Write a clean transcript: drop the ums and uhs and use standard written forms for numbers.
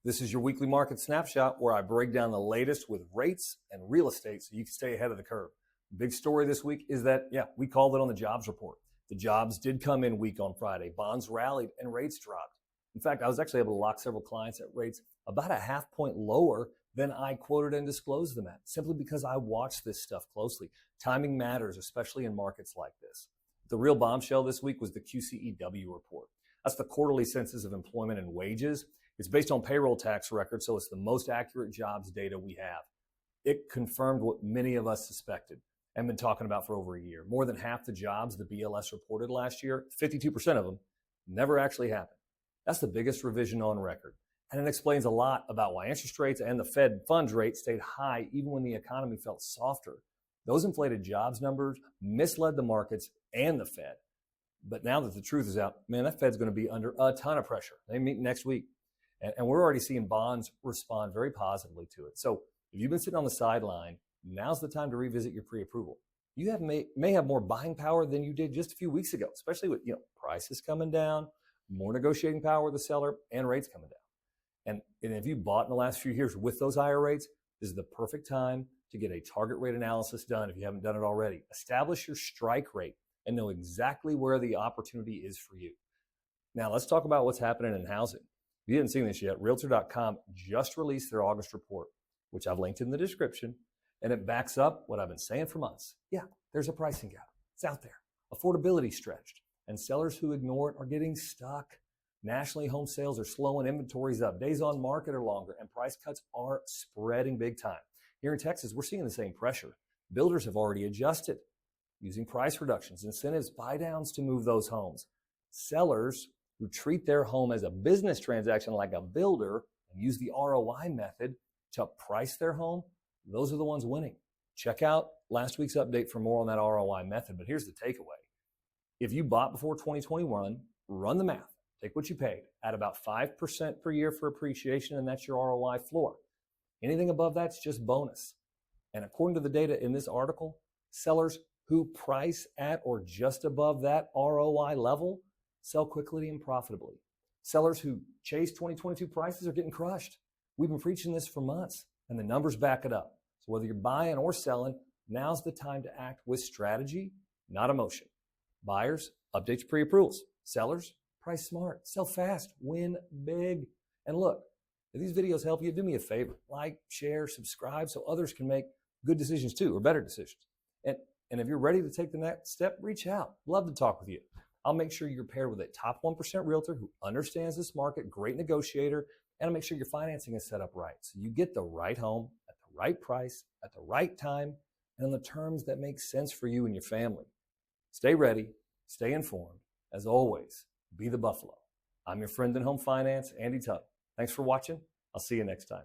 This is your weekly market snapshot where I break down the latest with rates and real estate so you can stay ahead of the curve. Big story this week is that, we called it on the jobs report. The jobs did come in weak on Friday. Bonds rallied and rates dropped. In fact, I was actually able to lock several clients at rates about a half point lower than I quoted and disclosed them at, simply because I watch this stuff closely. Timing matters, especially in markets like this. The real bombshell this week was the QCEW report. That's the quarterly census of employment and wages. It's based on payroll tax records, so it's the most accurate jobs data we have. It confirmed what many of us suspected and been talking about for over a year. More than half the jobs the BLS reported last year, 52% of them, never actually happened. That's the biggest revision on record. And it explains a lot about why interest rates and the Fed funds rate stayed high even when the economy felt softer. Those inflated jobs numbers misled the markets and the Fed. But now that the truth is out, that Fed's going to be under a ton of pressure. They meet next week. And we're already seeing bonds respond very positively to it. So if you've been sitting on the sideline, now's the time to revisit your pre-approval. You may have more buying power than you did just a few weeks ago, especially with prices coming down, more negotiating power with the seller, and rates coming down. And if you bought in the last few years with those higher rates, this is the perfect time to get a target rate analysis done if you haven't done it already. Establish your strike rate and know exactly where the opportunity is for you. Now let's talk about what's happening in housing. If you haven't seen this yet, Realtor.com just released their August report, which I've linked in the description, and it backs up what I've been saying for months. There's a pricing gap. It's out there. Affordability stretched, and sellers who ignore it are getting stuck. Nationally, home sales are slowing, inventory's up, days on market are longer, and price cuts are spreading big time. Here in Texas, we're seeing the same pressure. Builders have already adjusted, using price reductions, incentives, buy downs to move those homes. Sellers who treat their home as a business transaction like a builder and use the ROI method to price their home, those are the ones winning. Check out last week's update for more on that ROI method. But here's the takeaway. If you bought before 2021, run the math. Take what you paid, add about 5% per year for appreciation, and that's your ROI floor. Anything above that's just bonus. And according to the data in this article, sellers who price at or just above that ROI level sell quickly and profitably. Sellers who chase 2022 prices are getting crushed. We've been preaching this for months, and the numbers back it up. So whether you're buying or selling, now's the time to act with strategy, not emotion. Buyers, update your pre-approvals. Sellers, price smart, sell fast, win big. And look, if these videos help you, do me a favor. Like, share, subscribe so others can make good decisions too, or better decisions. And if you're ready to take the next step, reach out. Love to talk with you. I'll make sure you're paired with a top 1% realtor who understands this market, great negotiator, and I'll make sure your financing is set up right. So you get the right home at the right price, at the right time, and on the terms that make sense for you and your family. Stay ready, stay informed. As always, be the Buffalo. I'm your friend in home finance, Andy Tuttle. Thanks for watching. I'll see you next time.